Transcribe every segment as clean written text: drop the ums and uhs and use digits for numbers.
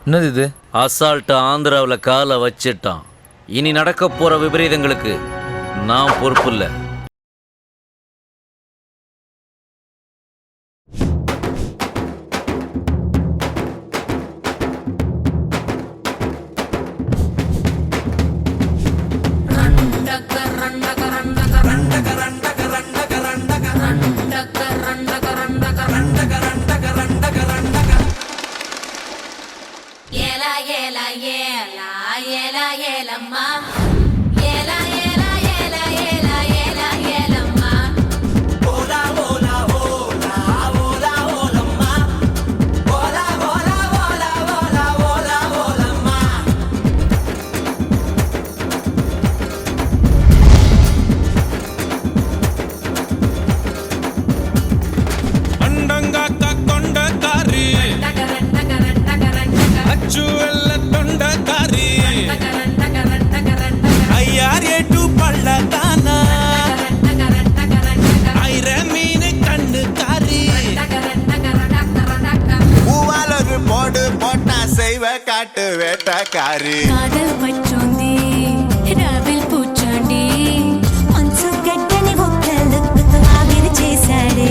என்னது இது? அசால்ட் ஆந்திராவில் காலை வச்சிட்டான். இனி நடக்க போற விபரீதங்களுக்கு நான் பொறுப்பு இல்லை. காட்டு வேட்டக்காரி காதல் பச்சோந்தி ராவில் பூச்சாண்டி மனசு கட்டని ఒక్కలకు ఆవిరి చేశాడే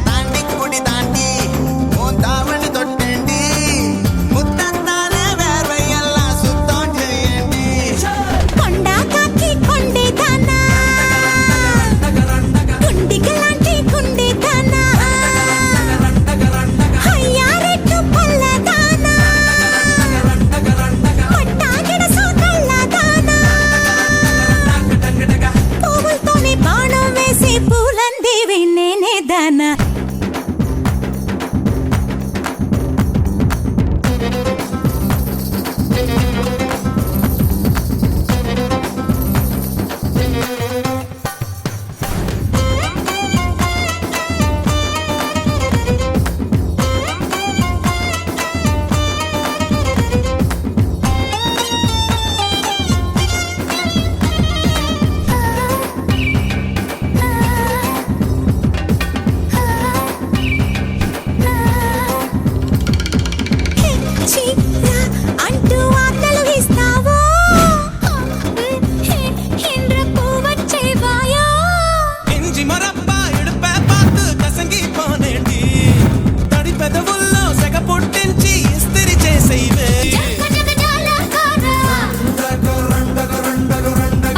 தாண்டி குடி தாண்டி உன் தாவணி தொட்டேண்டி முத்தத்தால வேர்வையெல்லாம் சுத்தம் செய்யண்டி కొండా కాకి కొండే దానా గుండిగలాంటి గుండె దానా అయ్యారెట్టు పల్ల దానా మట్టాగిడ సోకళ్ళ దానా పువ్వులతోనే బాణం వేసి పూలందేవి నేనే దానా అంటూ ఆటలు వేస్తావో ఇంద్ర పూవచ్చేవాయో ఇంజి మరప్ప ఇడుపే పాతు కసంగి పోనేండి తడి పెదవుల్లో సెగ పుట్టించి ఇస్తిరి చేసేవే జగజగజాల కారా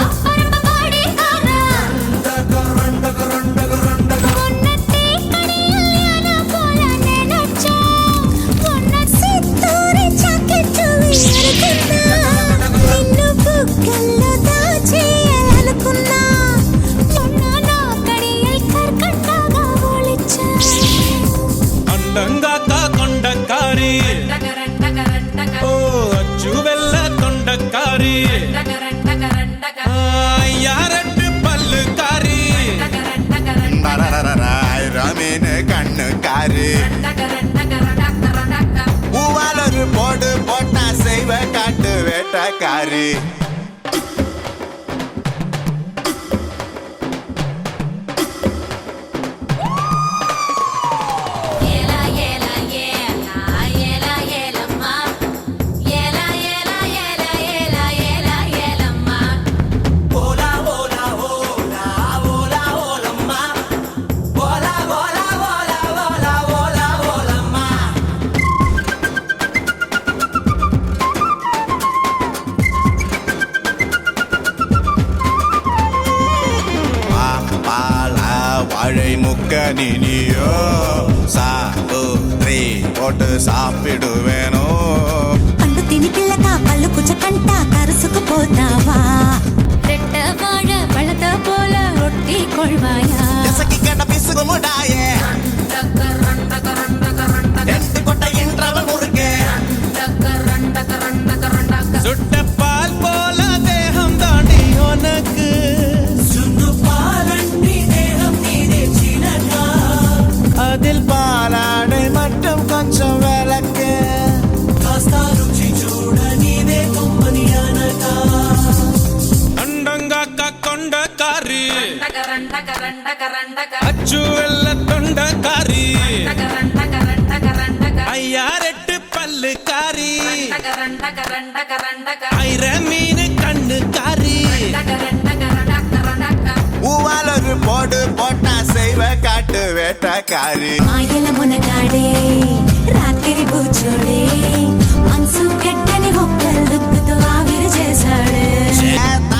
అప్పరపపాడి కారా ఉన్నట్టే కడియల్యాన పోల నేనొచ్చా ఉన్న సిత్తూరి చాకెట్టు విరుకున్నా నిన్ను బుగ్గల్లో దాచేయాలనుకున్నా మొన్న నా కడియల్ కర్కట్టగా ఒలిచా అందంగా కొండకారి ఓ అచ్చు వెల్ల కొండకారి యారెట్టు పల్లు కారి ரமீன் கண்ணுக்காரி பூவாலொரு போடு போட்டா செய்வ காட்டு வேட்டக்காரி வாழை முக்க நீனியோ சாப்பிடு போட்டு சாப்பிடுவேனோ పండు తిని పిల్లక పళ్ళు పుచ్చకంట కరుసుకుపోతావా రెట్ట వాడ పళ్ళత పోల రొట్టి కొಳ್వాయా ఎసకి గడ్డ పిసుగుముడాయే எட்டு கொட்டை இன்றவ முருகே சுட்ட பால் போல தேகம் தாண்டி உனக்கு சுண்டு பாலண்டி தேகம் நீதே சினகா அதில் பாலாடை மட்டும் கொஞ்சம் விளக்கு காஸ்தா ருச்சி చూడ నీదే కొమ్మనియానగా అండంగా కొండకారి అచ్చు వెళ్ళ ஐர மீன் கண்ணு காரி பூவாலொரு போடு போட்டா செய்வ காட்டு வேட்டக்காரி మాయల మునగాడే రాత్రి కూర్చోడే మనసు కెట్టని ఒక్క లుక్కుతో ఆవిరి చేశాడే చేత